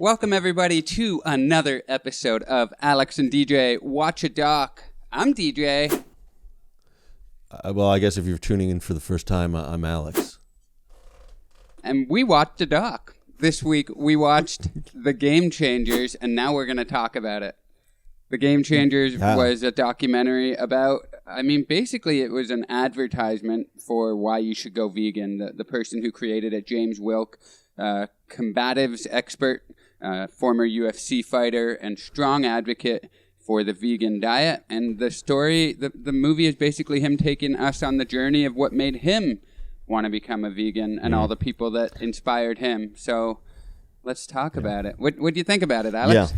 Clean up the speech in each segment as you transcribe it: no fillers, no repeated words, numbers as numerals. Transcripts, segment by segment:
Welcome, everybody, to another episode of Alex and DJ Watch a Doc. I'm DJ. Well, I guess if you're tuning in for the first time, I'm Alex. And we watched a doc. This week, we watched The Game Changers, and now we're going to talk about it. The Game Changers was a documentary about, basically it was an advertisement for why you should go vegan. The person who created it, James Wilk, combatives expert, former UFC fighter, and strong advocate for the vegan diet. And the story, the movie is basically him taking us on the journey of what made him want to become a vegan and all the people that inspired him. So let's talk about it. What do you think about it, Alex? Yeah.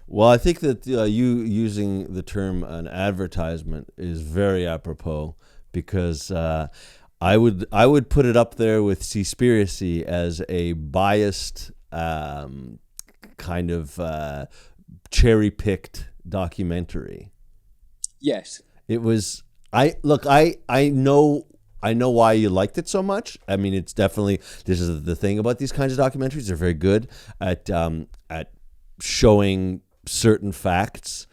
Well, I think that you using the term an advertisement is very apropos because I would put it up there with Seaspiracy as a biased kind of cherry-picked documentary. Yes. It was. I know why you liked it so much. I mean, it's definitely, this is the thing about these kinds of documentaries. They're very good at showing certain facts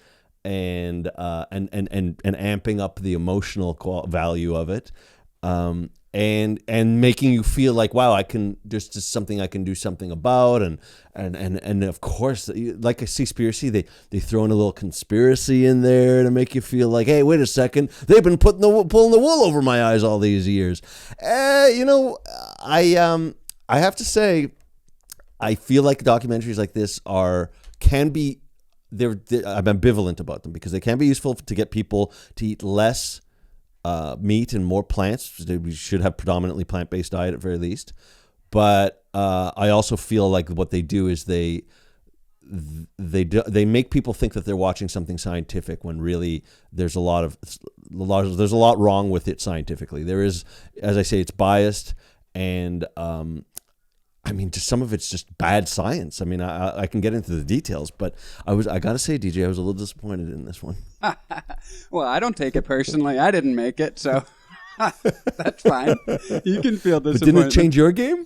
and amping up the emotional value of it, and making you feel like, wow, there's just something I can do something about, and of course, like a Seaspiracy, they throw in a little conspiracy in there to make you feel like, hey, wait a second, they've been pulling the wool over my eyes all these years. I have to say, I feel like documentaries like this can be. I'm ambivalent about them because they can be useful to get people to eat less meat and more plants. We should have predominantly plant-based diet at very least. But I also feel like what they do is they make people think that they're watching something scientific when really there's a lot wrong with it scientifically. There is, as I say, it's biased, and just some of it's just bad science. I mean, I can get into the details, but I gotta say, DJ, I was a little disappointed in this one. Well, I don't take it personally. I didn't make it, so that's fine. You can feel disappointed. But didn't it change your game?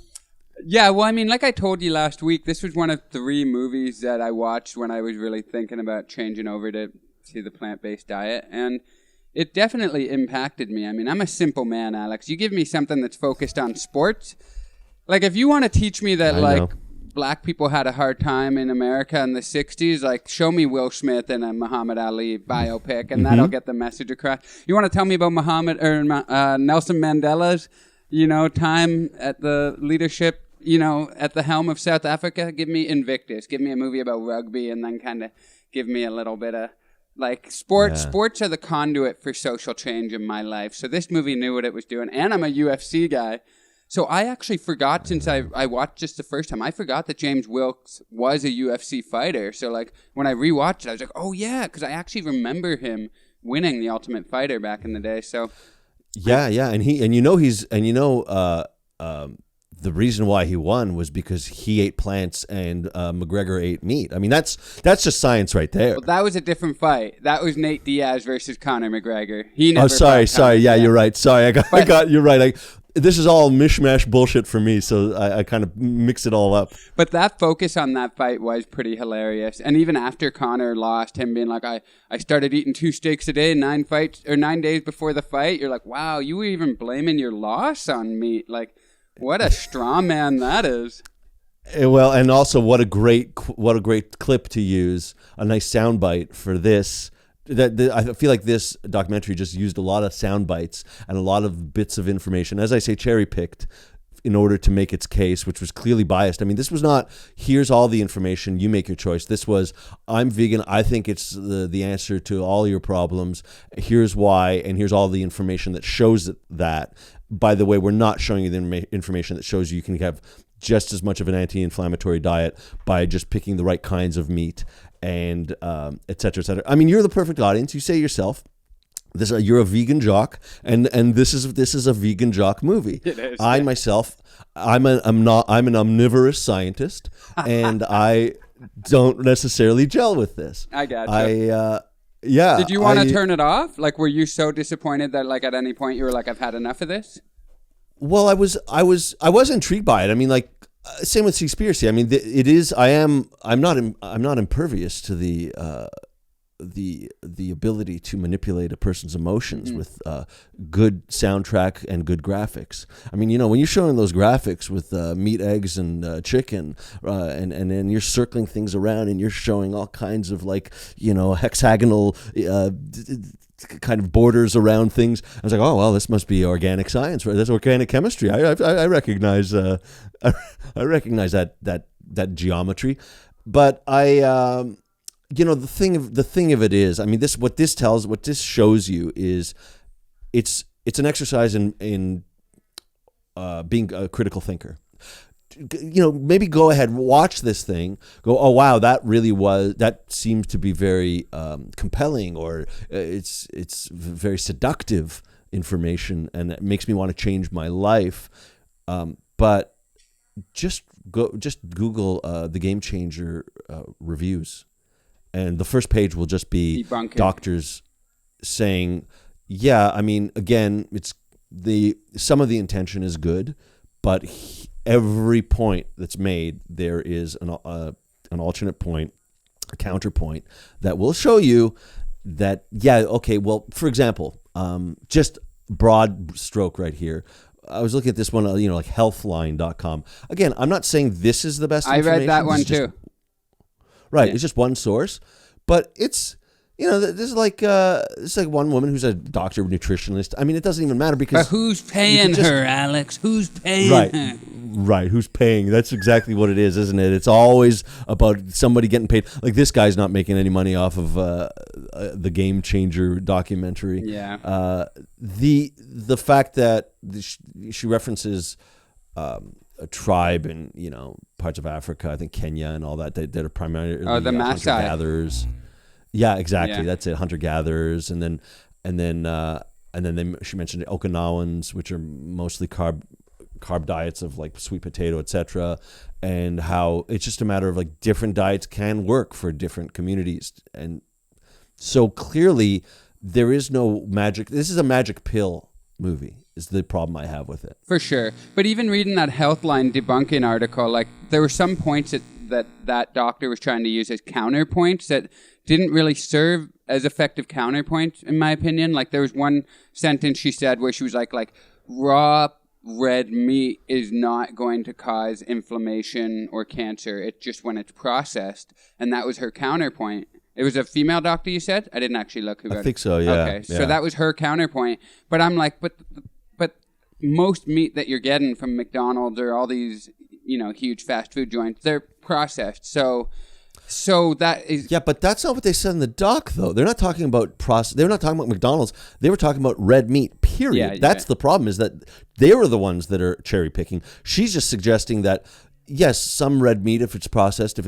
Yeah, well, like I told you last week, this was one of 3 movies that I watched when I was really thinking about changing over to the plant-based diet, and it definitely impacted me. I'm a simple man, Alex. You give me something that's focused on sports. Like, if you want to teach me that, black people had a hard time in America in the 60s, show me Will Smith in a Muhammad Ali biopic, and that'll get the message across. You want to tell me about Nelson Mandela's, time at the leadership, at the helm of South Africa? Give me Invictus. Give me a movie about rugby, and then kind of give me a little bit of, sports. Yeah. Sports are the conduit for social change in my life. So this movie knew what it was doing, and I'm a UFC guy. So I actually forgot, since I watched this the first time, I forgot that James Wilkes was a UFC fighter. So when I rewatched it, I was like, oh yeah, because I actually remember him winning the Ultimate Fighter back in the day. So yeah, and the reason why he won was because he ate plants and McGregor ate meat. That's just science right there. Well, that was a different fight. That was Nate Diaz versus Conor McGregor. He never. Oh, sorry. Yeah, you're right. Sorry, I got. You're right. This is all mishmash bullshit for me, so I kind of mix it all up. But that focus on that fight was pretty hilarious. And even after Conor lost, him being like, I started eating 2 steaks a day 9 days before the fight. You're like, wow, you were even blaming your loss on meat. What a straw man that is. Well, and also what a great clip to use, a nice soundbite for this. I feel like this documentary just used a lot of sound bites and a lot of bits of information, as I say, cherry-picked, in order to make its case, which was clearly biased. This was not, here's all the information, you make your choice. This was, I'm vegan, I think it's the answer to all your problems, here's why, and here's all the information that shows that. By the way, we're not showing you the information that shows you can have just as much of an anti-inflammatory diet by just picking the right kinds of meat, and et cetera, et cetera. You're the perfect audience. You say yourself, you're a vegan jock, and this is a vegan jock movie. It is. I myself, I'm an omnivorous scientist, and I don't necessarily gel with this. I gotcha. Yeah. Did you want to turn it off? Were you so disappointed that at any point you were like, I've had enough of this? Well, I was intrigued by it. Same with Seaspiracy. I mean, it is. I'm not. I'm not impervious to the ability to manipulate a person's emotions with good soundtrack and good graphics. I mean, when you're showing those graphics with meat, eggs, and chicken, and then you're circling things around and you're showing all kinds of hexagonal kind of borders around things. I was like, oh well, this must be organic science, right? That's organic chemistry. I recognize I recognize that geometry, but the thing of it is, I mean, what this shows you is it's an exercise in being a critical thinker. Maybe go ahead, watch this thing, go, oh wow, that seems to be very compelling, or it's very seductive information, and it makes me want to change my life. But just Google the Game Changer reviews, and the first page will just be doctors saying, yeah, I mean, again, some of the intention is good, but every point that's made, there is an alternate point, a counterpoint that will show you that, yeah, okay, well, for example, just broad stroke right here. I was looking at this one, like healthline.com. Again, I'm not saying this is the best information. I read that one too. Right, yeah. It's just one source, but it's, this is like one woman who's a doctor, nutritionist. I mean, it doesn't even matter because... But who's paying her, Alex? Who's paying her? Right, who's paying? That's exactly what it is, isn't it? It's always about somebody getting paid. Like, this guy's not making any money off of the Game Changer documentary. Yeah. The fact that she references a tribe in, parts of Africa, I think Kenya and all that are primarily the hunter gatherers. Yeah, exactly. Yeah. That's it. Hunter gatherers, and then she mentioned Okinawans, which are mostly carb diets of like sweet potato, etc., and how it's just a matter of like different diets can work for different communities, and so clearly there is no magic. This is a magic pill movie. Is the problem I have with it. For sure. But even reading that Healthline debunking article, like there were some points that doctor was trying to use as counterpoints that didn't really serve as effective counterpoints, in my opinion. Like there was one sentence she said where she was like raw red meat is not going to cause inflammation or cancer. It's just when it's processed. And that was her counterpoint. It was a female doctor, you said? I didn't actually look who got it. I think so, yeah. Okay, so that was her counterpoint. But I'm like, but most meat that you're getting from McDonald's or all these, huge fast food joints, they're processed. So that is... Yeah, but that's not what they said in the doc, though. They're not talking about They were not talking about McDonald's. They were talking about red meat, period. Yeah, that's right. The problem, is that they were the ones that are cherry picking. She's just suggesting that, yes, some red meat, if it's processed,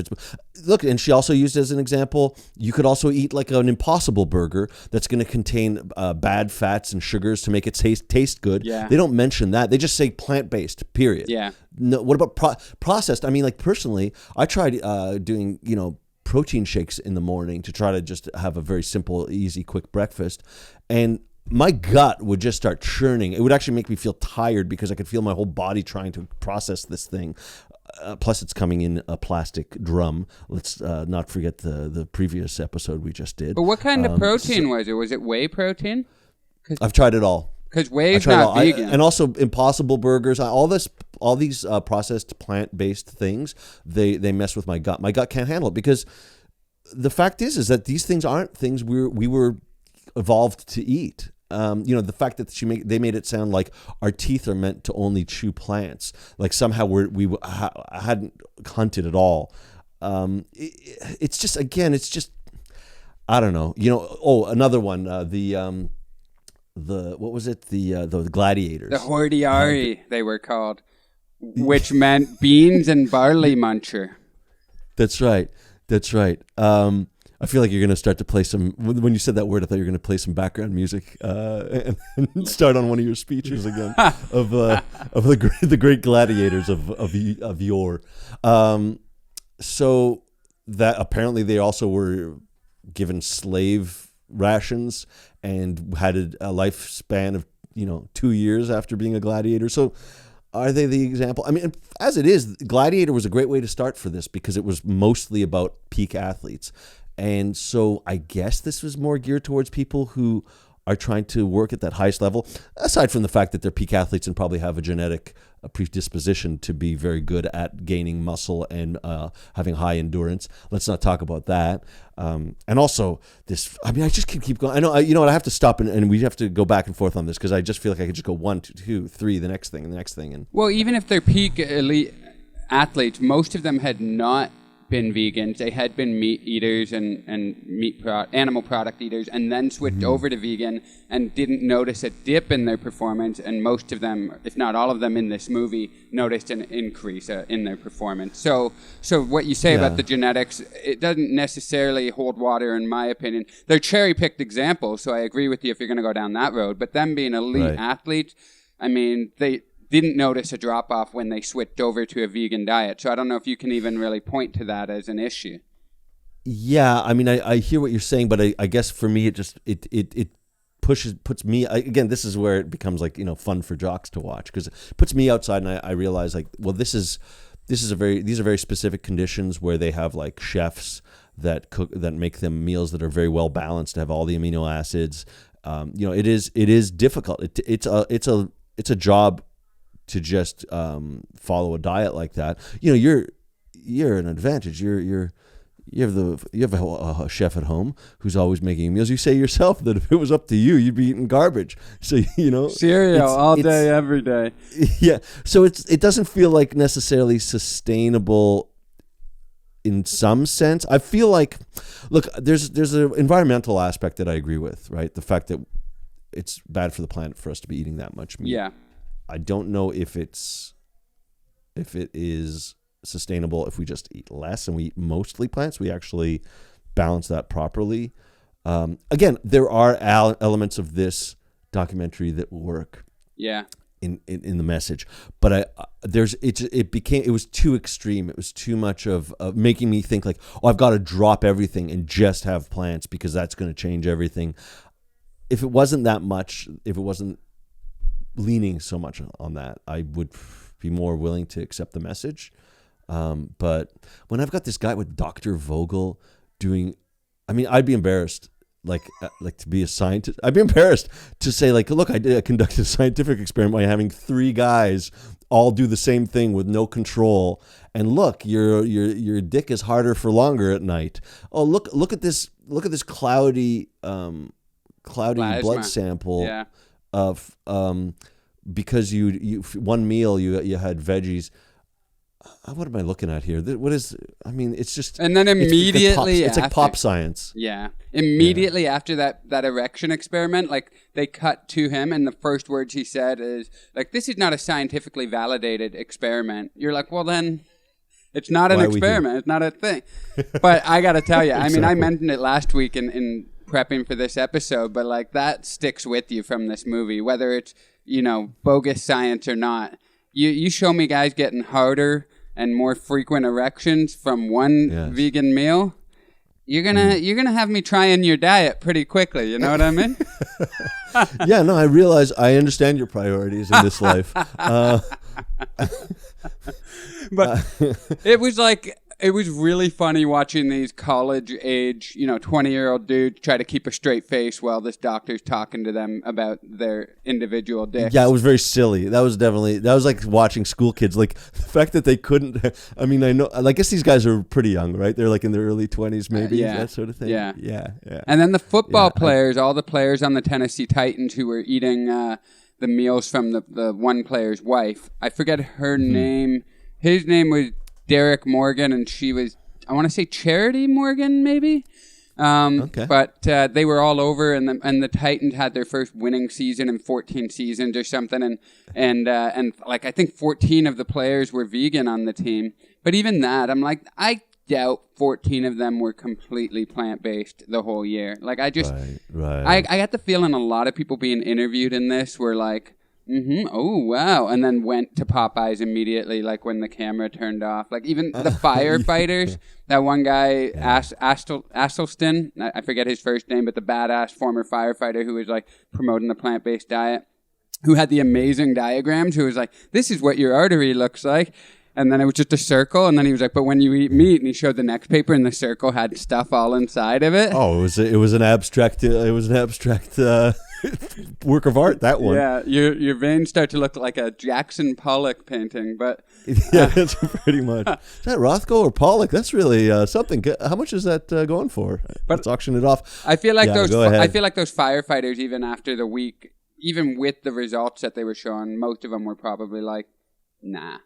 look, and she also used as an example, you could also eat like an Impossible burger that's going to contain bad fats and sugars to make it taste good. Yeah. They don't mention that. They just say plant-based, period. Yeah. No, what about processed? I mean, like personally, I tried doing, protein shakes in the morning to try to just have a very simple, easy, quick breakfast. And my gut would just start churning. It would actually make me feel tired because I could feel my whole body trying to process this thing. Plus, it's coming in a plastic drum. Let's not forget the previous episode we just did. But what kind of protein was it? Was it whey protein? I've tried it all. Because whey is not vegan. And also Impossible burgers. All these processed plant-based things, they mess with my gut. My gut can't handle it because the fact is that these things aren't things we were evolved to eat. The fact that they made it sound like our teeth are meant to only chew plants, like somehow we hadn't hunted at all. It's just I don't know. Another one. What was it? The gladiators. The Hordiari, they were called, which meant beans and barley muncher. That's right. I feel like you're going to start to play some... When you said that word, I thought you were going to play some background music and start on one of your speeches again of the great gladiators of yore. So that apparently they also were given slave rations and had a lifespan of 2 years after being a gladiator. So Are they the example? I mean, as it is, Gladiator was a great way to start for this because it was mostly about peak athletes. And so I guess this was more geared towards people who are trying to work at that highest level, aside from the fact that they're peak athletes and probably have a genetic predisposition to be very good at gaining muscle and having high endurance. Let's not talk about that. And also this, I mean, I just can keep going. I know, you know what, I have to stop and we have to go back and forth on this because I just feel like I could just go 1, 2, 3, the next thing, and the next thing. And well, even if they're peak elite athletes, most of them had not been vegans. They had been meat eaters and animal product eaters, and then switched over to vegan and didn't notice a dip in their performance. And most of them, if not all of them in this movie, noticed an increase in their performance. So what you say about the genetics, it doesn't necessarily hold water in my opinion. They're cherry-picked examples, so I agree with you if you're going to go down that road. But them being elite athletes, I mean, they didn't notice a drop-off when they switched over to a vegan diet. So I don't know if you can even really point to that as an issue. Yeah, I mean, I hear what you're saying, but I guess for me, it puts me, again, this is where it becomes like, you know, fun for jocks to watch because it puts me outside and I realize like, well, these are very specific conditions where they have like chefs that make them meals that are very well balanced, to have all the amino acids. You know, it is difficult. It's a job to just follow a diet like that. You know, you're an advantage. You have a chef at home who's always making meals. You say yourself that if it was up to you, you'd be eating garbage. So, you know, cereal all day, every day. Yeah. So it doesn't feel like necessarily sustainable in some sense. I feel like, look, there's an environmental aspect that I agree with, right? The fact that it's bad for the planet for us to be eating that much meat. Yeah. I don't know if it is sustainable if we just eat less and we eat mostly plants. We actually balance that properly. Again, there are elements of this documentary that work. Yeah. In the message, but it was too extreme. It was too much of making me think like, oh, I've got to drop everything and just have plants because that's going to change everything. If it wasn't that much, if it wasn't leaning so much on that, I would be more willing to accept the message. But when I've got this guy with Dr. Vogel doing, I mean, I'd be embarrassed, like to be a scientist. I'd be embarrassed to say like, look, I conducted a scientific experiment by having 3 guys all do the same thing with no control. And look, your dick is harder for longer at night. Oh, look at this cloudy Plasma. blood sample. Yeah. Of because you one meal you had veggies. What am I looking at here? What is? I mean, it's just. And then immediately it's like pop science. Yeah. Immediately after that erection experiment, like they cut to him, and the first words he said is like, "This is not a scientifically validated experiment." You're like, well then. It's not an experiment. It's not a thing. But I got to tell you, I mean, I mentioned it last week in prepping for this episode, but like that sticks with you from this movie, whether it's, you know, bogus science or not. You show me guys getting harder and more frequent erections from one vegan meal, you're gonna have me trying your diet pretty quickly. You know what I mean? Yeah, no, I understand your priorities in this life. But it was really funny watching these college age, 20-year-old dudes try to keep a straight face while this doctor's talking to them about their individual dicks. Yeah, it was very silly. That was like watching school kids. Like the fact that they couldn't, I guess these guys are pretty young, right? They're like in their early 20s maybe, that sort of thing. Yeah. Yeah. And then the football players, all the players on the Tennessee Titans who were eating the meals from the one player's wife. I forget her name. His name was Derek Morgan, and she was, I want to say Charity Morgan, maybe. Okay. But they were all over, and the Titans had their first winning season in 14 seasons or something, and like I think 14 of the players were vegan on the team. But even that, I'm like, I doubt 14 of them were completely plant-based the whole year. Like I just, right. I got the feeling a lot of people being interviewed in this were like, oh, wow. And then went to Popeyes immediately, like when the camera turned off. Like even the firefighters, that one guy, Asselston, I forget his first name, but the badass former firefighter who was like promoting the plant-based diet. who had the amazing diagrams, who was like, this is what your artery looks like. And then it was just a circle. And then he was like, but when you eat meat, and he showed the next paper and the circle had stuff all inside of it. Oh, it was an abstract work of art, that one. Yeah, your veins start to look like a Jackson Pollock painting, but... Yeah, that's pretty much. Is that Rothko or Pollock? That's really something. How much is that going for? Let's auction it off. I feel like those firefighters, even after the week, even with the results that they were showing, most of them were probably like, nah.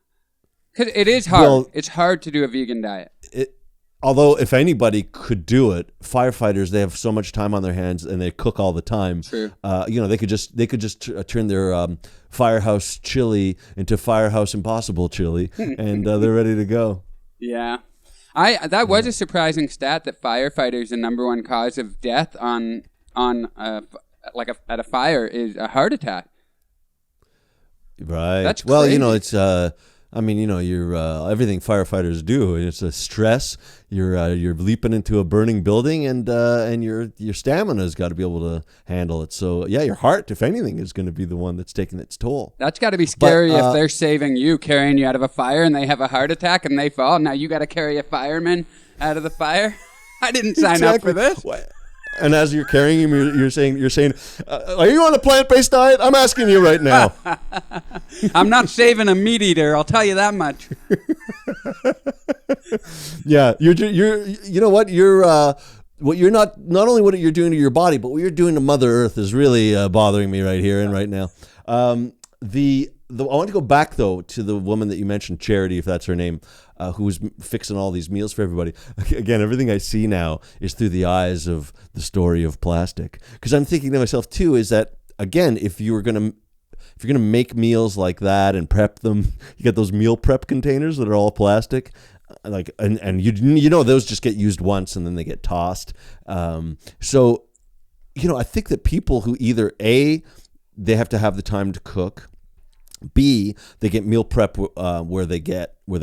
Because it is hard. Well, it's hard to do a vegan diet. Although if anybody could do it, firefighters, they have so much time on their hands and they cook all the time. True. They could just turn their Firehouse chili into Firehouse Impossible chili, and they're ready to go. Yeah. That was a surprising stat that firefighters, the number one cause of death at a fire is a heart attack. Right. That's well, crazy. It's you're everything firefighters do. It's a stress. You're leaping into a burning building, and your stamina's got to be able to handle it. So yeah, your heart, if anything, is going to be the one that's taking its toll. That's got to be scary if they're saving you, carrying you out of a fire, and they have a heart attack and they fall. Now you got to carry a fireman out of the fire. I didn't sign up for this. What? And as you're carrying him, you're saying, are you on a plant-based diet? I'm asking you right now. I'm not saving a meat eater. I'll tell you that much. Yeah, you know what? What you're not only what you're doing to your body, but what you're doing to Mother Earth is really bothering me right here and right now. I want to go back though to the woman that you mentioned, Charity, if that's her name, who was fixing all these meals for everybody. Again, everything I see now is through the eyes of the story of plastic. Because I'm thinking to myself too, is that again, if you're gonna make meals like that and prep them, you get those meal prep containers that are all plastic, and those just get used once and then they get tossed. So I think that people who either they have to have the time to cook, B, they get meal prep where they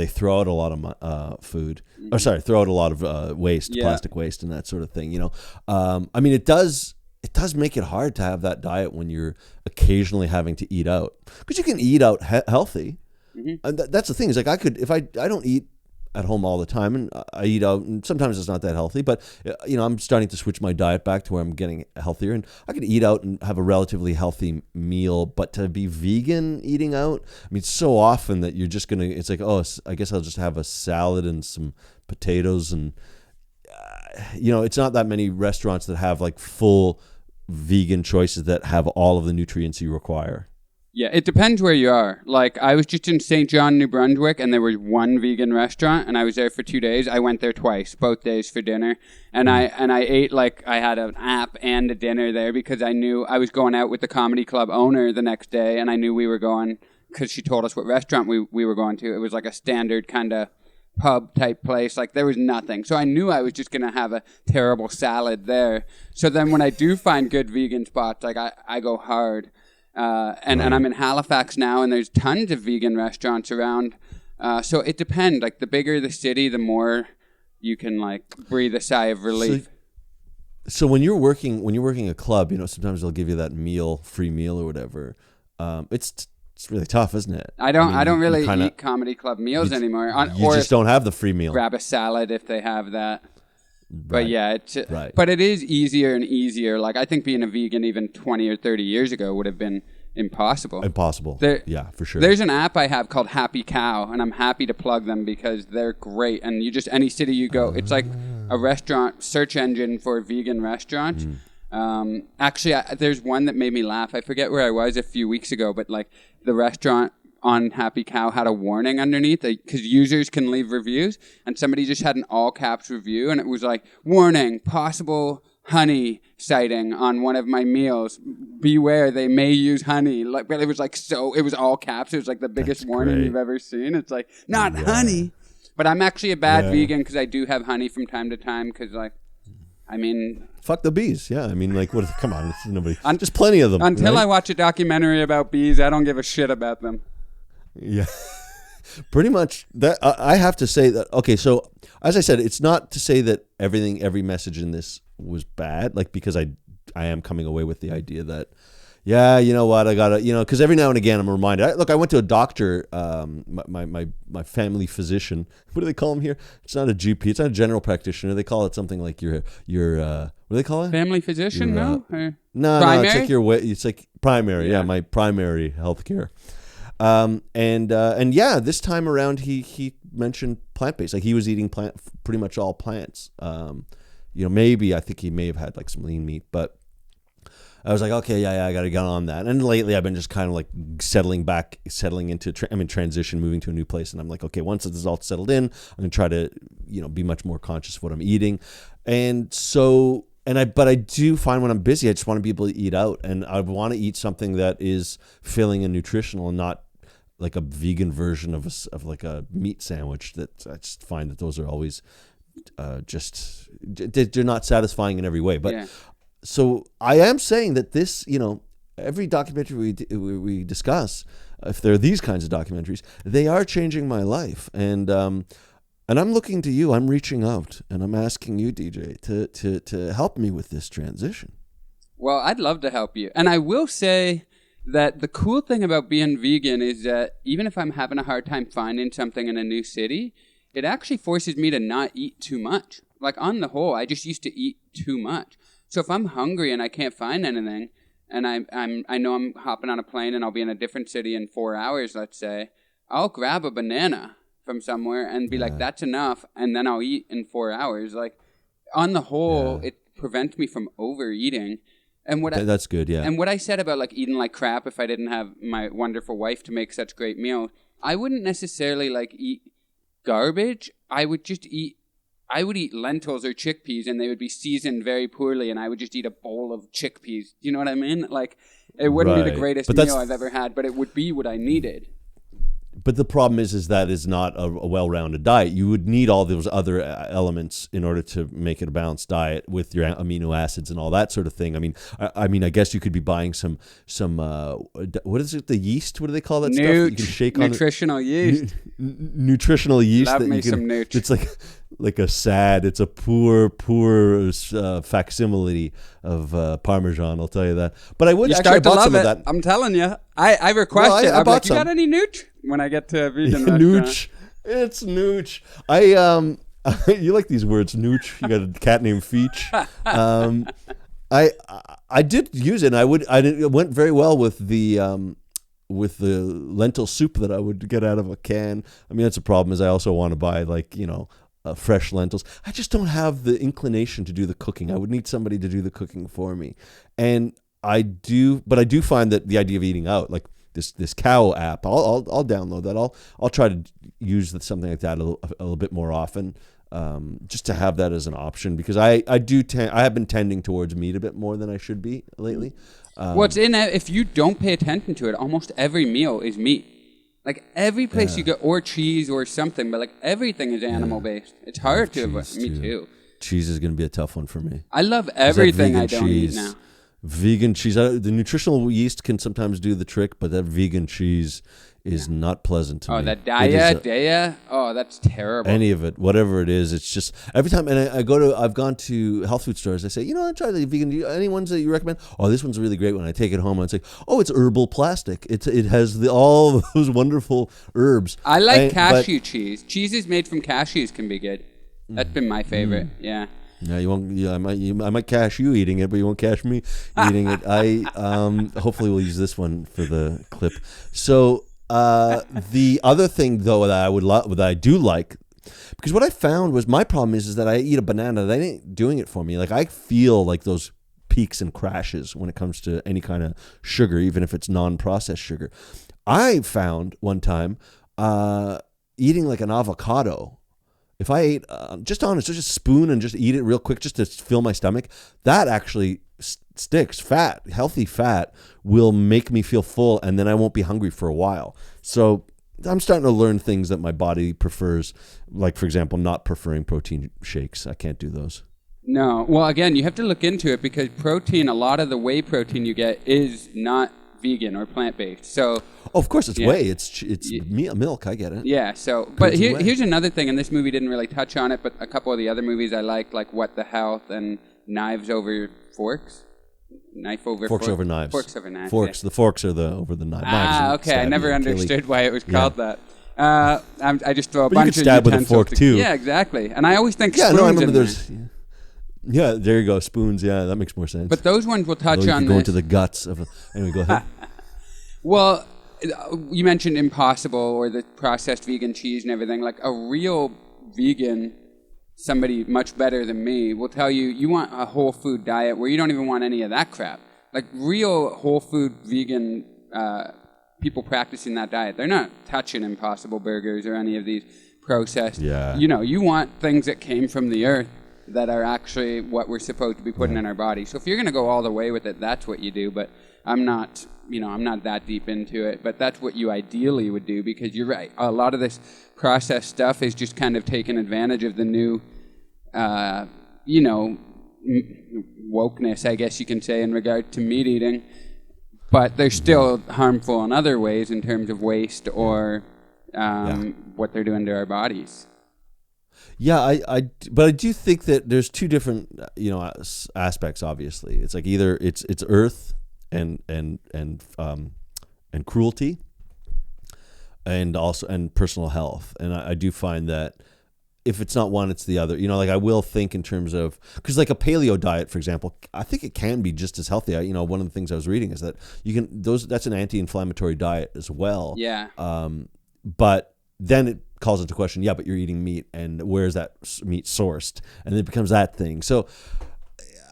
throw out a lot of food, or sorry, throw out a lot of waste, plastic waste, and that sort of thing. It does make it hard to have that diet when you're occasionally having to eat out, because you can eat out healthy. Mm-hmm. And that's the thing. Is like I don't eat at home all the time, and I eat out, and sometimes it's not that healthy, but I'm starting to switch my diet back to where I'm getting healthier, and I can eat out and have a relatively healthy meal. But to be vegan eating out, so often that you're just it's like, oh, I guess I'll just have a salad and some potatoes, and it's not that many restaurants that have like full vegan choices that have all of the nutrients you require. Yeah, it depends where you are. Like, I was just in St. John, New Brunswick, and there was one vegan restaurant, and I was there for 2 days. I went there twice, both days for dinner, and I ate, like, I had an app and a dinner there because I knew I was going out with the comedy club owner the next day, and I knew we were going, because she told us what restaurant we were going to. It was like a standard kind of pub type place. Like, there was nothing. So I knew I was just going to have a terrible salad there. So then when I do find good vegan spots, like, I go hard. And I'm in Halifax now, and there's tons of vegan restaurants around. So it depends. Like, the bigger the city, the more you can like breathe a sigh of relief. So when you're working a club, sometimes they'll give you that free meal or whatever. It's really tough, isn't it? I don't really eat comedy club meals anymore. You just don't have the free meal. Grab a salad if they have that. Right. But yeah, but it is easier and easier. Like, I think being a vegan even 20 or 30 years ago would have been impossible. Yeah, for sure. There's an app I have called Happy Cow, and I'm happy to plug them because they're great. And any city you go, it's like a restaurant search engine for vegan restaurants. Actually, there's one that made me laugh. I forget where I was a few weeks ago, but like the restaurant on Happy Cow had a warning underneath because users can leave reviews, and somebody just had an all caps review, and it was like, warning, possible honey sighting on one of my meals. Beware, they may use honey. Like, but it was like, so it was all caps. It was like the biggest warning you've ever seen. It's like, not honey. But I'm actually a bad vegan because I do have honey from time to time because, like, fuck the bees. Yeah, what? Come on, nobody. Just plenty of them. Until I watch a documentary about bees, I don't give a shit about them. Yeah, pretty much. That I have to say that. Okay, so as I said, it's not to say that every message in this was bad. Like, because I am coming away with the idea that Yeah, you know what? I gotta, because every now and again I'm reminded. I went to a doctor, my family physician. What do they call him here? It's not a GP. It's not a general practitioner. They call it something like your what do they call it? Family physician? Your, No, no. It's like it's like primary. Yeah, my primary healthcare. And yeah, this time around he mentioned plant-based. Like he was eating pretty much all plants. Maybe I think he may have had like some lean meat, but I was like, okay, yeah, I got to get on that. And lately I've been just kind of like settling into, transition, moving to a new place. And I'm like, okay, once this is all settled in, I'm going to try to, be much more conscious of what I'm eating. And so, but I do find when I'm busy, I just want to be able to eat out. And I want to eat something that is filling and nutritional and not like a vegan version of like a meat sandwich. That I just find that those are always they're not satisfying in every way. But yeah. So I am saying that this, every documentary we discuss, if there are these kinds of documentaries, they are changing my life, and I'm looking to you. I'm reaching out, and I'm asking you, DJ, to help me with this transition. Well, I'd love to help you, and I will say that the cool thing about being vegan is that even if I'm having a hard time finding something in a new city, it actually forces me to not eat too much. Like on the whole, I just used to eat too much. So if I'm hungry and I can't find anything, and I know I'm hopping on a plane and I'll be in a different city in 4 hours, let's say, I'll grab a banana from somewhere and be like, that's enough, and then I'll eat in 4 hours. Like, on the whole, it prevents me from overeating. And that's good, yeah. And what I said about like eating like crap if I didn't have my wonderful wife to make such great meals, I wouldn't necessarily like eat garbage. I would eat lentils or chickpeas, and they would be seasoned very poorly, and I would just eat a bowl of chickpeas. Do you know what I mean? Like, it wouldn't be the greatest meal I've ever had, but it would be what I needed. But the problem is that is not a well-rounded diet. You would need all those other elements in order to make it a balanced diet with your amino acids and all that sort of thing. I mean, I guess you could be buying some what is it? The yeast? What do they call that stuff? You can shake on nutritional yeast. Nutritional yeast. Love me some nutri. It's like it's a poor facsimile of Parmesan. I'll tell you that. But I would actually bought some of that. I'm telling you, I request it. I'm like, you got any nooch? When I get to a vegan restaurant. Nooch. It's nooch. You like these words, nooch. You got a cat named Feech. I did use it, and it went very well with the lentil soup that I would get out of a can. I mean, that's a problem, is I also want to buy fresh lentils. I just don't have the inclination to do the cooking. I would need somebody to do the cooking for me. And I do find that the idea of eating out, like this cow app, I'll download that. I'll try to use something like that a little bit more often, just to have that as an option, because I have been tending towards meat a bit more than I should be lately. What's in it, if you don't pay attention to it, almost every meal is meat. Like every place you go, or cheese or something, but like everything is animal based. It's hard to avoid. Me too. Cheese is going to be a tough one for me. I love everything I don't eat now. Vegan cheese, the nutritional yeast can sometimes do the trick, but that vegan cheese is not pleasant to me. Oh, that Daya, oh, that's terrible. Any of it, whatever it is, it's just every time. And I've gone to health food stores. I say, I try the vegan. Any ones that you recommend? Oh, this one's really great. When I take it home, I say, oh, it's herbal plastic. It has all those wonderful herbs. I like cashew cheese. Cheeses made from cashews can be good. That's been my favorite. Yeah. Yeah, you won't. Yeah, I might cash you eating it, but you won't cash me eating it. Hopefully we'll use this one for the clip. So the other thing though that I do like, because what I found was my problem is that I eat a banana, that ain't doing it for me. Like I feel like those peaks and crashes when it comes to any kind of sugar, even if it's non-processed sugar. I found one time eating like an avocado. If I ate just a spoon and just eat it real quick just to fill my stomach, that actually sticks. Healthy fat will make me feel full, and then I won't be hungry for a while. So I'm starting to learn things that my body prefers, like, for example, not preferring protein shakes. I can't do those. No. Well, again, you have to look into it, because protein, a lot of the whey protein you get is not vegan or plant-based. So of course it's whey, it's milk, I get it. Yeah, so but here's another thing, and this movie didn't really touch on it, but a couple of the other movies I like What the Health and Knives Over Forks. Knife over Forks fork? over knives. Forks over knives. Forks. Yeah. The forks are over the knife. Okay. I never understood why it was called that. I just throw a But you bunch could of stab with a utensils fork, too. Yeah, exactly. And I always think Yeah, spoons no, I remember in there. there's. Yeah, there you go. Spoons. Yeah, that makes more sense. But those ones will touch Although you on could go this. into the guts of. Anyway, go ahead. Well, you mentioned Impossible or the processed vegan cheese and everything. Like a real vegan, somebody much better than me, will tell you you want a whole food diet where you don't even want any of that crap. Like real whole food vegan people practicing that diet, they're not touching Impossible burgers or any of these processed. Yeah. You know, you want things that came from the earth that are actually what we're supposed to be putting in our body. So if you're going to go all the way with it, that's what you do. But I'm not that deep into it. But that's what you ideally would do, because you're right. A lot of this processed stuff is just kind of taking advantage of the new, wokeness, I guess you can say, in regard to meat eating. But they're still harmful in other ways in terms of waste or what they're doing to our bodies. Yeah, but I do think that there's two different, aspects. Obviously, it's like either it's earth and cruelty, and also and personal health. And I do find that if it's not one, it's the other. I will think in terms of, because like a paleo diet, for example, I think it can be just as healthy. One of the things I was reading is that that's an anti-inflammatory diet as well. Yeah. But then it calls into question, but you're eating meat, and where's that meat sourced? And it becomes that thing. So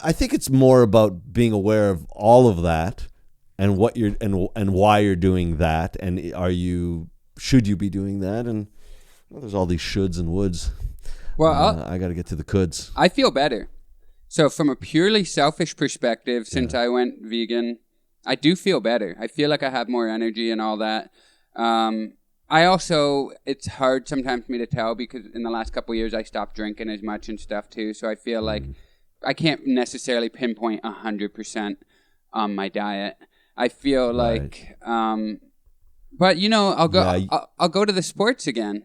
I think it's more about being aware of all of that and what you're and why you're doing that, and should you be doing that? And there's all these shoulds and woulds. Well, I got to get to the coulds. I feel better. So from a purely selfish perspective, since I went vegan, I do feel better. I feel like I have more energy and all that. It's hard sometimes for me to tell, because in the last couple of years I stopped drinking as much and stuff too. So I feel like I can't necessarily pinpoint 100% on my diet. I feel like, but I'll go to the sports again,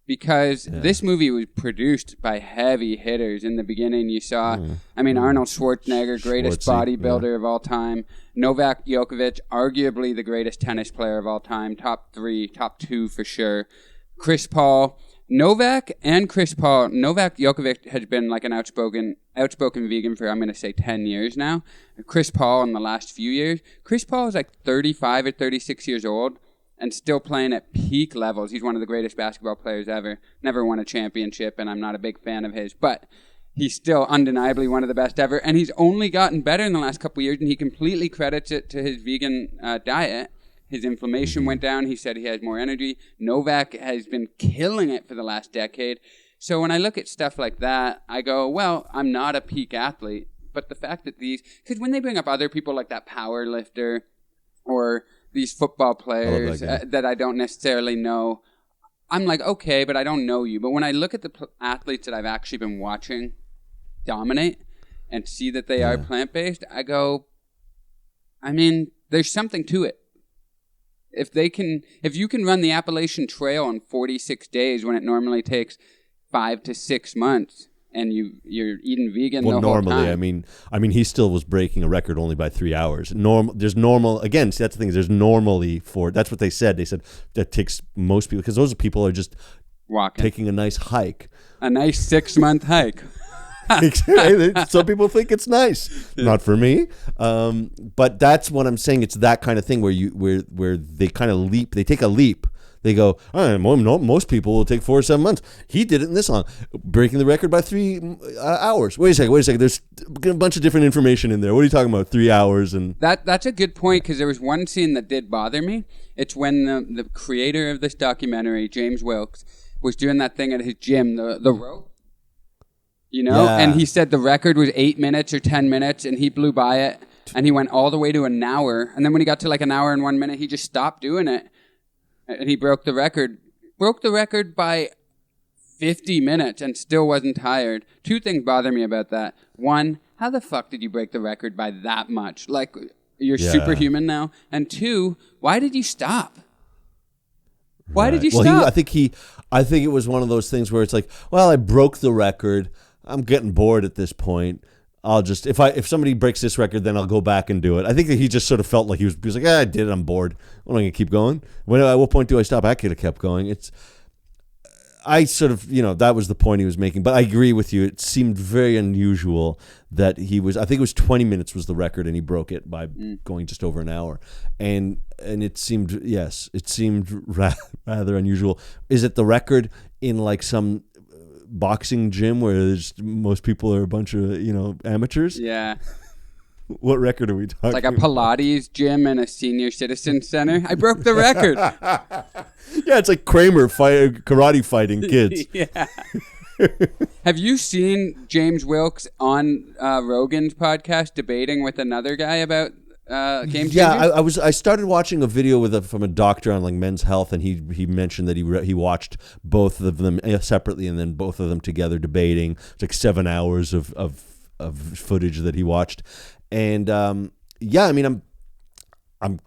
because this movie was produced by heavy hitters. In the beginning, you saw, Arnold Schwarzenegger, greatest bodybuilder of all time. Novak Djokovic, arguably the greatest tennis player of all time. Top 3, top 2 for sure. Chris Paul. Novak Djokovic has been like an outspoken vegan for, I'm going to say, 10 years now. Chris Paul in the last few years. Chris Paul is like 35 or 36 years old and still playing at peak levels. He's one of the greatest basketball players ever. Never won a championship, and I'm not a big fan of his. But he's still undeniably one of the best ever, and he's only gotten better in the last couple of years, and he completely credits it to his vegan diet. His inflammation went down. He said he has more energy. Novak has been killing it for the last decade. So when I look at stuff like that, I go, well, I'm not a peak athlete. But the fact that because when they bring up other people like that power lifter or these football players that I don't necessarily know, I'm like, okay, but I don't know you. But when I look at the athletes that I've actually been watching dominate and see that they are plant-based, I go, there's something to it. If you can run the Appalachian Trail in 46 days when it normally takes 5 to 6 months, and you're eating vegan the whole time. He still was breaking a record only by 3 hours. There's normal, again, see, that's the thing, there's normally that's what they said. They said that takes most people, because those people are just walking, taking a nice hike. A nice 6-month hike. Some people think it's nice. Not for me. But that's what I'm saying. It's that kind of thing where they kind of leap. They take a leap. They go, most people will take 4 or 7 months. He did it in this song, breaking the record by 3 hours. Wait a second. There's a bunch of different information in there. What are you talking about? 3 hours and that's a good point, because there was one scene that did bother me. It's when the creator of this documentary, James Wilkes, was doing that thing at his gym, the rope. And he said the record was 8 minutes or 10 minutes, and he blew by it, and he went all the way to an hour. And then when he got to like an hour and 1 minute, he just stopped doing it. And he broke the record. Broke the record by 50 minutes and still wasn't tired. 2 things bother me about that. 1, how the fuck did you break the record by that much? Like, you're superhuman now. And 2, why did you stop? Why did you stop? I think it was one of those things where it's like, well, I broke the record. I'm getting bored at this point. I'll just if somebody breaks this record, then I'll go back and do it. I think that he just sort of felt like he was like, I did it. I'm bored. I'm not gonna keep going. At what point do I stop? I could have kept going. I sort of, that was the point he was making. But I agree with you. It seemed very unusual that he was, I think it was 20 minutes was the record, and he broke it by going just over an hour. And it seemed, rather unusual. Is it the record in like some boxing gym where most people are a bunch of, amateurs? Yeah. What record are we talking about? Like a Pilates gym and a senior citizen center. I broke the record. Yeah, it's like Kramer karate fighting kids. Yeah. Have you seen James Wilkes on Rogan's podcast debating with another guy about Game Changer? Yeah, I started watching a video from a doctor on like men's health, and he mentioned that he watched both of them separately and then both of them together debating. It's like 7 hours of footage that he watched. And I'm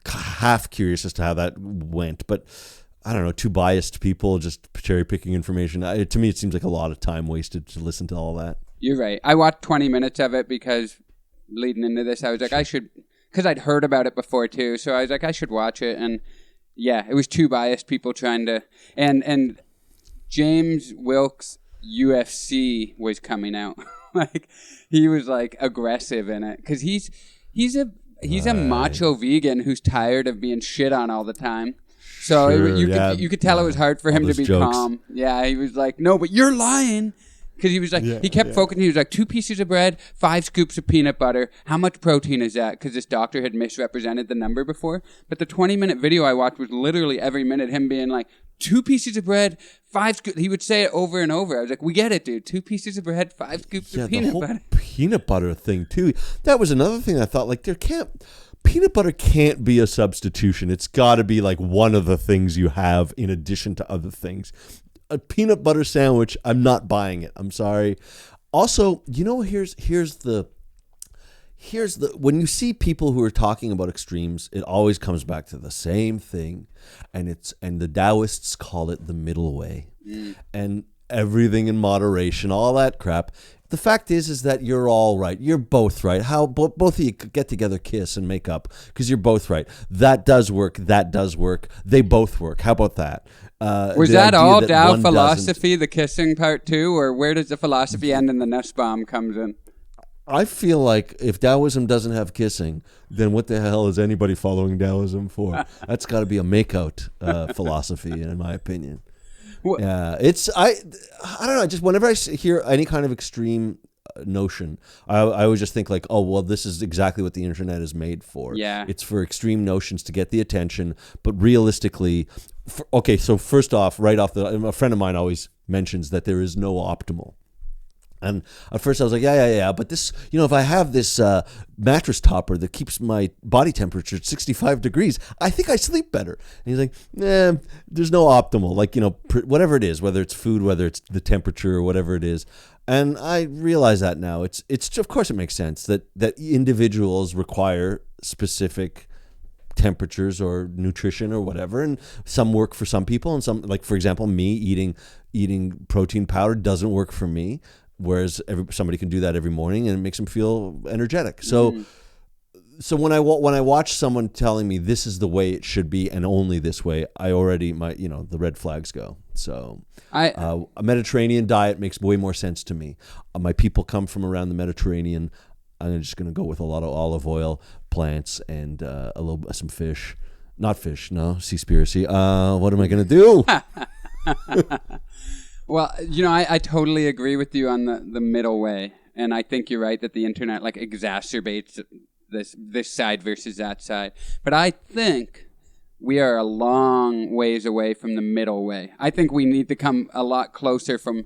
half curious as to how that went, but I don't know, two biased people just cherry picking information. To me, it seems like a lot of time wasted to listen to all that. You're right. I watched 20 minutes of it because leading into this, I was like, I should, because I'd heard about it before too. So I was like, I should watch it. And yeah, it was two biased people trying to, and James Wilkes UFC was coming out. Like he was like aggressive in it because he's a macho vegan who's tired of being shit on all the time. So you could tell it was hard for him to be calm. Yeah, he was like, no, but you're lying. Because he was like, he kept focusing. He was like, 2 pieces of bread, 5 scoops of peanut butter. How much protein is that? Because this doctor had misrepresented the number before. But the 20-minute video I watched was literally every minute him being like, 2 pieces of bread, 5 scoops. He would say it over and over. I was like, we get it, dude. 2 pieces of bread, 5 scoops of peanut butter. The whole peanut butter thing, too. That was another thing I thought, like, peanut butter can't be a substitution. It's got to be like one of the things you have in addition to other things. A peanut butter sandwich, I'm not buying it. I'm sorry. Also, here's the when you see people who are talking about extremes, it always comes back to the same thing, and the Taoists call it the middle way, and everything in moderation, all that crap. The fact is that you're all right. You're both right. How both of you get together, kiss, and make up because you're both right. That does work. That does work. They both work. How about that? Was that all Tao philosophy, the kissing part too, or where does the philosophy end and the Nussbaum comes in? I feel like if Taoism doesn't have kissing, then what the hell is anybody following Taoism for? That's got to be a makeout philosophy, in my opinion. Yeah, I don't know. Just whenever I hear any kind of extreme notion, I always just think like, oh well, this is exactly what the internet is made for. Yeah, it's for extreme notions to get the attention, but realistically. So first off, a friend of mine always mentions that there is no optimal. And at first I was like, yeah. But this, if I have this mattress topper that keeps my body temperature at 65 degrees, I think I sleep better. And he's like, there's no optimal. Like, whatever it is, whether it's food, whether it's the temperature or whatever it is. And I realize that now. It's of course it makes sense that individuals require specific temperatures or nutrition or whatever, and some work for some people, and some, like for example, me eating protein powder doesn't work for me, whereas somebody can do that every morning and it makes them feel energetic. So when I watch someone telling me this is the way it should be and only this way, I already the red flags go. So a Mediterranean diet makes way more sense to me. My people come from around the Mediterranean. I'm just going to go with a lot of olive oil, plants, and some fish. Not fish, no, seaspiracy. What am I going to do? Well, I totally agree with you on the middle way. And I think you're right that the internet like exacerbates this side versus that side. But I think we are a long ways away from the middle way. I think we need to come a lot closer from...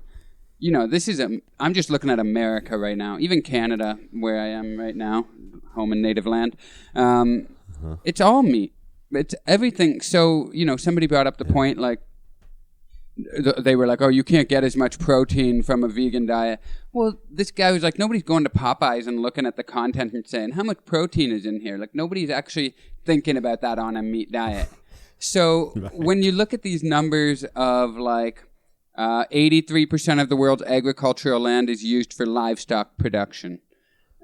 I'm just looking at America right now, even Canada, where I am right now, home and native land. It's all meat. It's everything. So, somebody brought up the point, like, they were like, oh, you can't get as much protein from a vegan diet. Well, this guy was like, nobody's going to Popeyes and looking at the content and saying, how much protein is in here? Like, nobody's actually thinking about that on a meat diet. So when you look at these numbers of like, 83% of the world's agricultural land is used for livestock production.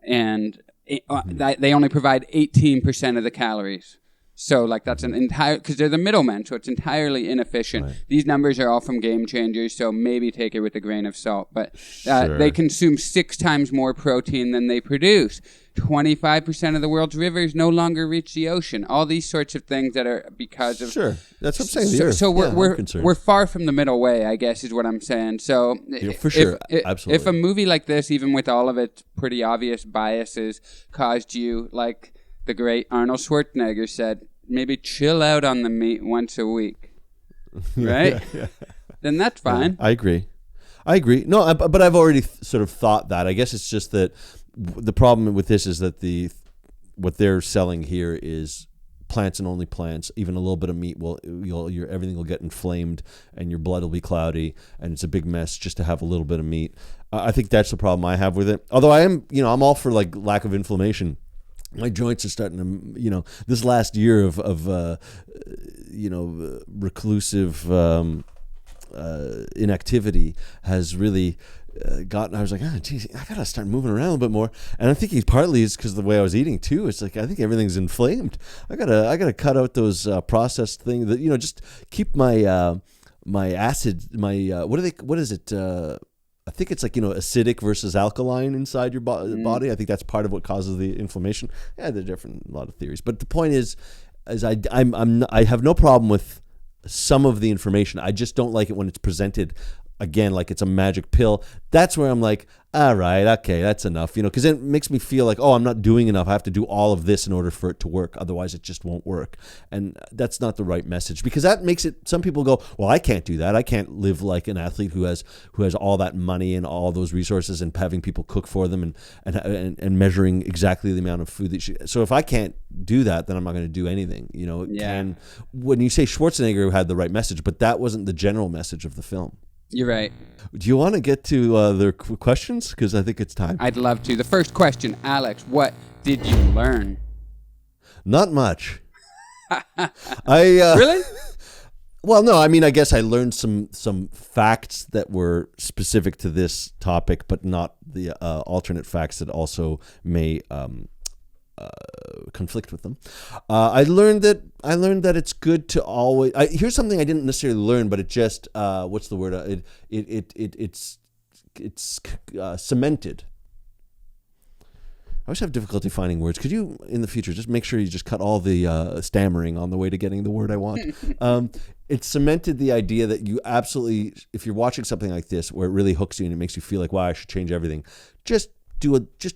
and they only provide 18% of the calories. So like that's an entire, because they're the middlemen, so it's entirely inefficient. Right. These numbers are all from Game Changers, so maybe take it with a grain of salt. But Sure. they consume 6 times more protein than they produce. 25% of the world's rivers no longer reach the ocean. All these sorts of things that are because of... Sure, that's what I'm saying. So I'm concerned. we're far from the middle way, I guess, is what I'm saying. So Yeah, for sure, absolutely. If a movie like this, even with all of its pretty obvious biases, caused you, like the great Arnold Schwarzenegger said, maybe chill out on the meat once a week, right? Yeah. Then that's fine. I agree. No, but I've already sort of thought that. I guess it's just that the problem with this is that what they're selling here is plants and only plants. Even a little bit of meat everything will get inflamed and your blood will be cloudy and it's a big mess just to have a little bit of meat. I think that's the problem I have with it. Although I'm all for like lack of inflammation. My joints are starting to, this last year of reclusive inactivity has really gotten. I was like, geez, I gotta start moving around a little bit more. And I think partly it's because of the way I was eating too. It's like I think everything's inflamed. I gotta cut out those processed things. That just keep my my acid. My what is it? I think it's like, acidic versus alkaline inside your body. I think that's part of what causes the inflammation. Yeah, there are a lot of theories. But the point is I have no problem with some of the information. I just don't like it when it's presented, again, like it's a magic pill. That's where I'm like, all right, okay, that's enough, because it makes me feel like, oh, I'm not doing enough. I have to do all of this in order for it to work. Otherwise, it just won't work. And that's not the right message, because that makes it, some people go, well, I can't do that. I can't live like an athlete who has all that money and all those resources and having people cook for them and measuring exactly the amount of food that so if I can't do that, then I'm not going to do anything. When you say Schwarzenegger had the right message, but that wasn't the general message of the film. You're right. Do you want to get to their questions? Because I think it's time. I'd love to. The first question, Alex, what did you learn? Not much. Really? Well, no. I mean, I guess I learned some facts that were specific to this topic, but not the alternate facts that also may conflict with them. I learned that it's good to always. Here's something I didn't necessarily learn, but it just what's the word? It's cemented. I always have difficulty finding words. Could you, in the future, just make sure you just cut all the stammering on the way to getting the word I want? It cemented the idea that you absolutely, if you're watching something like this where it really hooks you and it makes you feel like, wow, I should change everything, just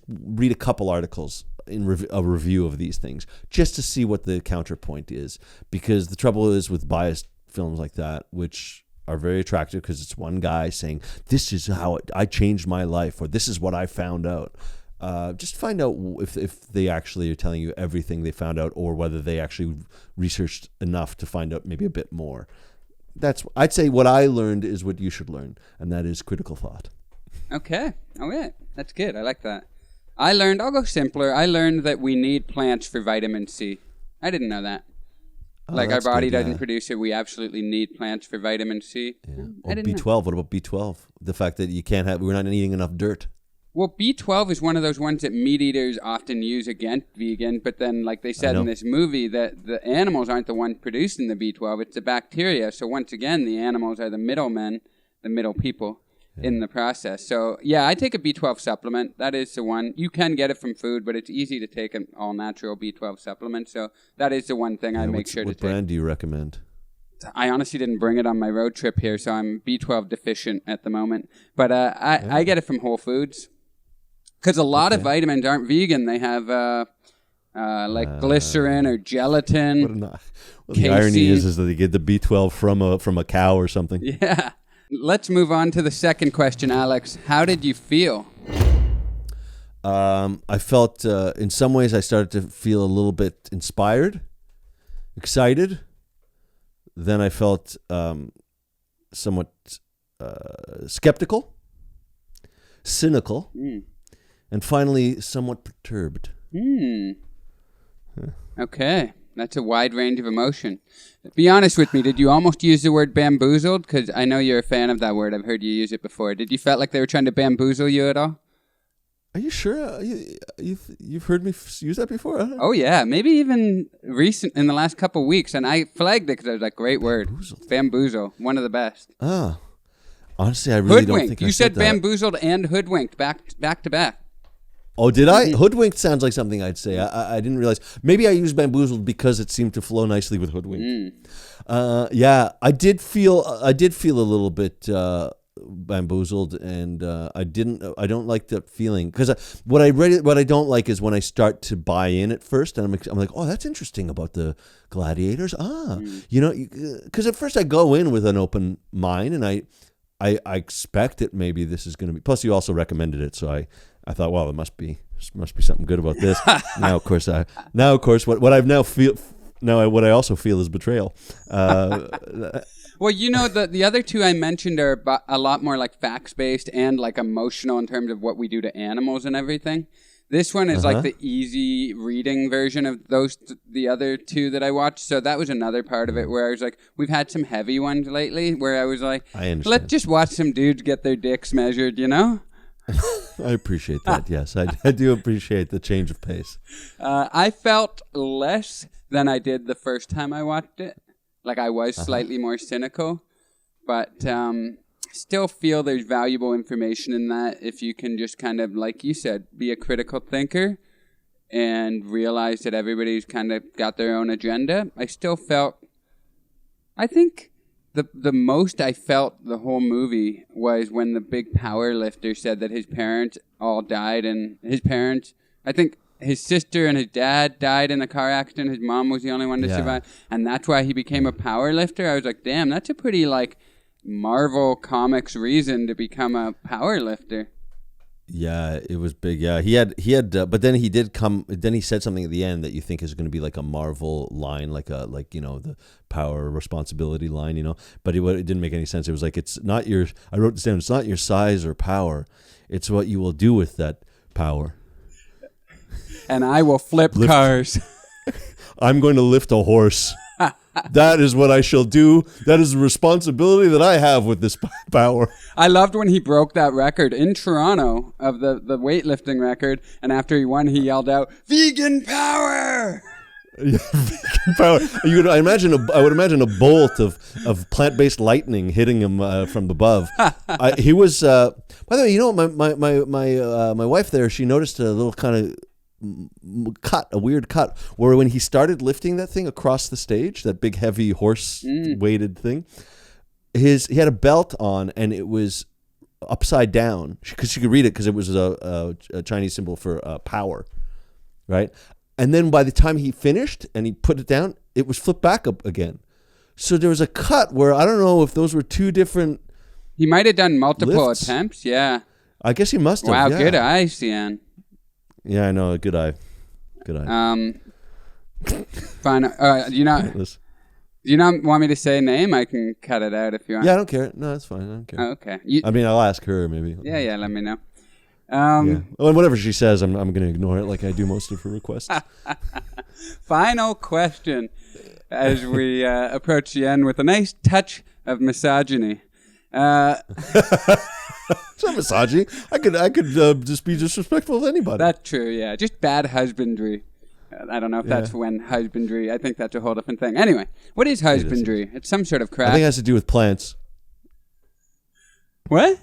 read a couple articles in a review of these things just to see what the counterpoint is, because the trouble is with biased films like that, which are very attractive because it's one guy saying, this is how I changed my life, or this is what I found out. Just find out if they actually are telling you everything they found out, or whether they actually researched enough to find out maybe a bit more. I'd say what I learned is what you should learn, and that is critical thought. Okay. All right. That's good. I like that. I'll go simpler. I learned that we need plants for vitamin C. I didn't know that. Like our body doesn't produce it. We absolutely need plants for vitamin C. Yeah. Or B12. What about B12? The fact that we're not eating enough dirt. Well, B12 is one of those ones that meat eaters often use against vegan, but then, like they said in this movie, that the animals aren't the ones producing the B12, it's the bacteria. So once again, the animals are the middlemen, the middle people in the process. So, yeah, I take a B12 supplement. That is the one. You can get it from food, but it's easy to take an all-natural B12 supplement. So that is the one thing I make sure to take. What brand do you recommend? I honestly didn't bring it on my road trip here, so I'm B12 deficient at the moment. But I get it from Whole Foods. Because a lot of vitamins aren't vegan. They have like glycerin or gelatin. The irony is that they get the B12 from a cow or something. Yeah. Let's move on to the second question, Alex. How did you feel? I felt, in some ways, I started to feel a little bit inspired, excited. Then I felt somewhat skeptical, cynical, and finally somewhat perturbed. Okay. That's a wide range of emotion. Be honest with me. Did you almost use the word bamboozled? Because I know you're a fan of that word. I've heard you use it before. Did you felt like they were trying to bamboozle you at all? Are you sure? You've heard me use that before? Huh? Oh, yeah. Maybe even recent in the last couple of weeks. And I flagged it because I was like, great word. Bamboozle. One of the best. Ah. Honestly, I really don't think You I said that. bamboozled and hoodwinked back to back. Oh, did I? Hoodwinked sounds like something I'd say. I didn't realize. Maybe I used bamboozled because it seemed to flow nicely with hoodwinked. Yeah, I did feel a little bit bamboozled, and I don't like that feeling, because what I don't like is when I start to buy in at first, and I'm like, oh, that's interesting about the gladiators. Because at first I go in with an open mind, and I expect that maybe this is going to be. Plus, you also recommended it, so I thought, well, there must be something good about this. Now, of course, what I also feel is betrayal. Well, the other two I mentioned are a lot more like facts-based and like emotional in terms of what we do to animals and everything. This one is like the easy reading version of the other two that I watched. So that was another part of it where I was like, we've had some heavy ones lately where I was like, let's just watch some dudes get their dicks measured, I appreciate that. Yes, I do appreciate the change of pace. I felt less than I did the first time I watched it. Like I was slightly more cynical, but still feel there's valuable information in that if you can just kind of, like you said, be a critical thinker and realize that everybody's kind of got their own agenda. I still felt, I think the most I felt the whole movie was when the big power lifter said that his parents all died, and his parents, I think his sister and his dad died in a car accident. His mom was the only one to survive, and that's why he became a power lifter. I was like, damn, that's a pretty like Marvel Comics reason to become a power lifter. Yeah, it was big. Yeah, he had, but then he did come. Then he said something at the end that you think is going to be like a Marvel line, the power responsibility line, But it didn't make any sense. It was like, it's not your. I wrote this down. It's not your size or power. It's what you will do with that power. And I will flip cars. I'm going to lift a horse. That is what I shall do. That is the responsibility that I have with this power. I loved when he broke that record in Toronto of the weightlifting record, and after he won, he yelled out, "Vegan power!" Yeah, vegan power. I would imagine a bolt of plant-based lightning hitting him from above. He was. By the way, my wife there, she noticed a little kind of a weird cut where when he started lifting that thing across the stage, that big heavy horse weighted thing, he had a belt on and it was upside down because she could read it because it was a Chinese symbol for power, right? And then by the time he finished and he put it down, it was flipped back up again. So there was a cut where I don't know if those were two different. He might have done multiple lifts. attempts. Yeah. I guess he must have. Wow, yeah. Good eye, Sian. Yeah, I know. Good eye. Fine. Do you not want me to say a name? I can cut it out if you want. Yeah, I don't care. No, that's fine. I don't care. Oh, okay. I'll ask her maybe. Yeah. Let me know. Well, whatever she says, I'm going to ignore it like I do most of her requests. Final question as we approach the end with a nice touch of misogyny. It's not misogyny. I could just be disrespectful to anybody. That's true, yeah. Just bad husbandry. I don't know if that's when husbandry. I think that's a whole different thing. Anyway, what is husbandry? It's some sort of craft. I think it has to do with plants. What?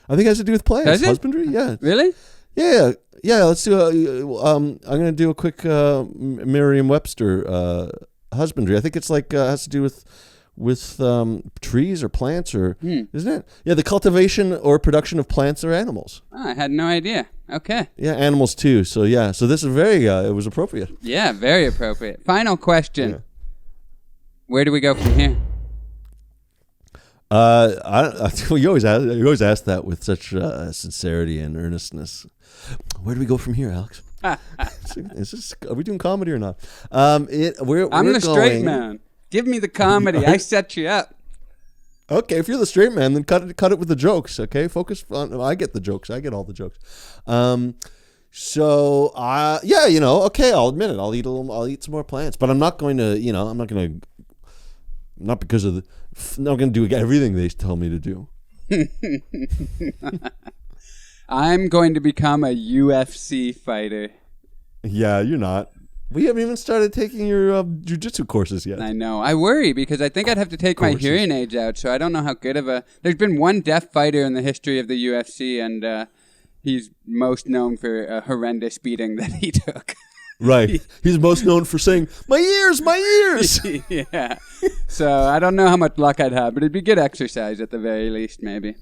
I think it has to do with plants. Does it? Husbandry? Yeah. Really? Yeah. Let's do. I'm going to do a quick Merriam-Webster husbandry. I think it's like has to do with trees or plants or isn't it? Yeah, the cultivation or production of plants or animals. Oh, I had no idea. Okay. Yeah, animals too. So yeah, so this is very. It was appropriate. Yeah, very appropriate. Final question. Yeah. Where do we go from here? You always ask that with such sincerity and earnestness. Where do we go from here, Alex? Are we doing comedy or not? I'm the straight man. Give me the comedy. I set you up. Okay, if you're the straight man, then cut it with the jokes. Okay, focus on. I get the jokes. I get all the jokes. Okay, I'll admit it. I'll eat some more plants, but I'm not going to. I'm not going to. Not because of I'm not going to do everything they tell me to do. I'm going to become a UFC fighter. Yeah, you're not. We haven't even started taking your jiu-jitsu courses yet. I know. I worry because I think I'd have to take my hearing aids out, so I don't know how good of a... There's been one deaf fighter in the history of the UFC, and he's most known for a horrendous beating that he took. Right. He's most known for saying, my ears, my ears! Yeah. So I don't know how much luck I'd have, but it'd be good exercise at the very least, maybe.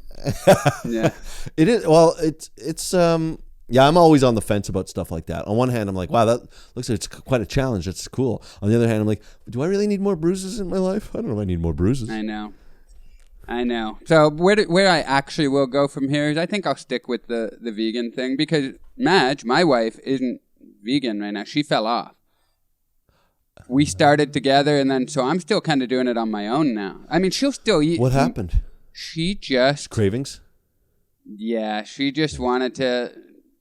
Yeah. It is. Well, it's yeah, I'm always on the fence about stuff like that. On one hand, I'm like, wow, that looks like it's quite a challenge. That's cool. On the other hand, I'm like, do I really need more bruises in my life? I don't know if I need more bruises. I know. So where I actually will go from here is I think I'll stick with the vegan thing because Madge, my wife, isn't vegan right now. She fell off. We started together, and then so I'm still kind of doing it on my own now. I mean, she'll still eat. What happened? She just... Cravings? Yeah, she just wanted to...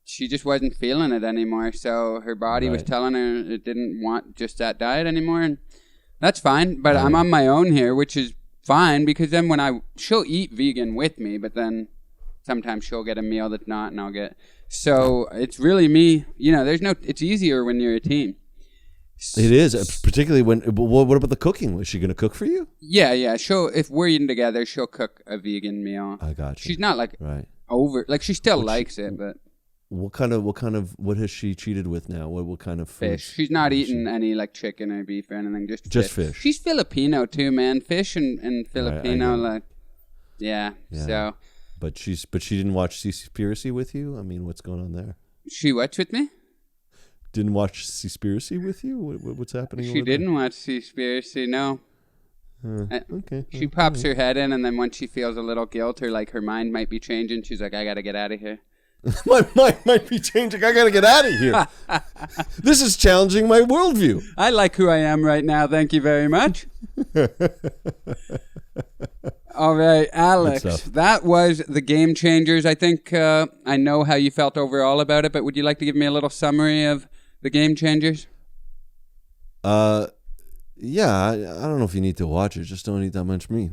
She just wasn't feeling it anymore, so her body was telling her it didn't want just that diet anymore, and that's fine. But I'm on my own here, which is fine because then she'll eat vegan with me, but then sometimes she'll get a meal that's not, and I'll get. So it's really me. You know, it's easier when you're a team. It is, particularly when. What about the cooking? Is she going to cook for you? Yeah. If we're eating together, she'll cook a vegan meal. I got you. She's not like over. Like she still likes it, but. What has she cheated with now? What kind of food? Fish. She's not eating any like chicken or beef or anything. Just fish. She's Filipino too, man. Fish and Filipino, like, yeah. So. But she didn't watch Seaspiracy with you. I mean, what's going on there? She watched with me. Didn't watch Seaspiracy with you. What's happening? She didn't watch Seaspiracy. No. Okay. She pops her head in, and then when she feels a little guilt or like her mind might be changing, she's like, "I gotta get out of here." My mind might be changing. I gotta get out of here. This is challenging my worldview. I like who I am right now. Thank you very much. All right, Alex, that was the Game Changers. I think I know how you felt overall about it, but would you like to give me a little summary of the Game Changers? Yeah, I don't know if you need to watch it. Just don't eat that much meat.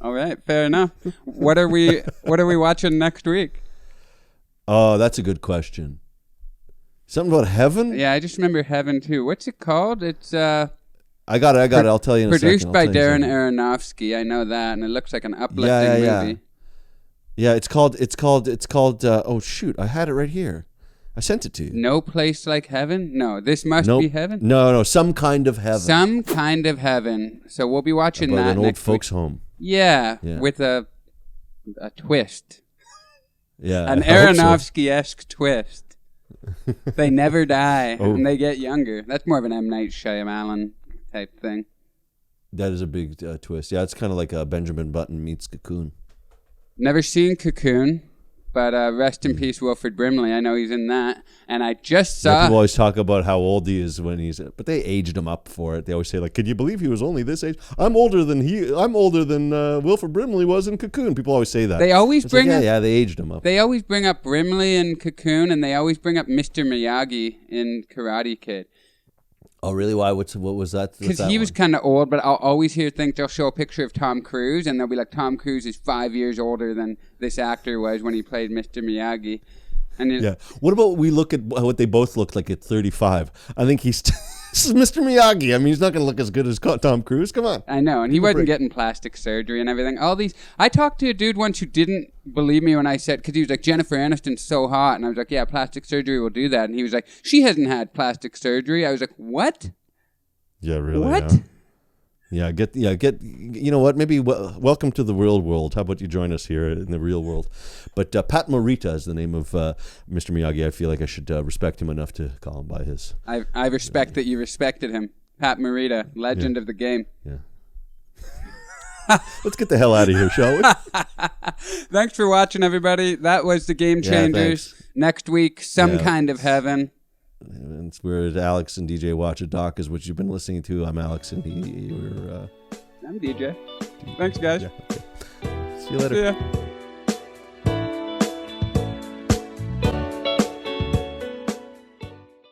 All right, fair enough. What are we watching next week? Oh, that's a good question. Something about heaven? Yeah, I just remember heaven too. What's it called? It's I got it. I'll tell you in a second. Produced by Darren Aronofsky. I know that, and it looks like an uplifting movie. Yeah, it's called oh shoot, I had it right here. I sent it to you. No Place Like Heaven? No, This Must Be Heaven? No, Some Kind of Heaven. Some Kind of Heaven. So we'll be watching that an next old folks' week. home. Yeah, with a twist. Yeah, an Aronofsky-esque twist. They never die, Oh. and they get younger. That's more of an M. Night Shyamalan type thing. That is a big twist. Yeah, it's kind of like Benjamin Button meets Cocoon. Never seen Cocoon, but rest in peace, Wilford Brimley. I know he's in that. And I just saw... People always talk about how old he is when he's... But they aged him up for it. They always say, like, could you believe he was only this age? I'm older than Wilford Brimley was in Cocoon. People always say that. They always bring up... Yeah, they aged him up. They always bring up Brimley in Cocoon, and they always bring up Mr. Miyagi in Karate Kid. Oh, really? Why? What was that? Because he was kind of old, but I'll always think they'll show a picture of Tom Cruise, and they'll be like, Tom Cruise is 5 years older than this actor was when he played Mr. Miyagi. And yeah. What about we look at what they both look like at 35? I think he's... This is Mr. Miyagi. I mean, he's not going to look as good as Tom Cruise. Come on. I know, and he wasn't getting plastic surgery and everything. All these... I talked to a dude once who didn't believe me when I said... Because he was like, Jennifer Aniston's so hot. And I was like, yeah, plastic surgery will do that. And he was like, she hasn't had plastic surgery. I was like, what? Yeah, really. What? Yeah, get. You know what? Maybe welcome to the real world. How about you join us here in the real world? But Pat Morita is the name of Mr. Miyagi. I feel like I should respect him enough to call him by his. I respect that you respected him, Pat Morita, legend of the game. Yeah. Let's get the hell out of here, shall we? Thanks for watching, everybody. That was the Game Changers. Next week, Some Kind of Heaven. And it's where Alex and DJ Watch a Doc is what you've been listening to. I'm Alex, and I'm DJ. Thanks, guys. Yeah, okay. See you later. See ya.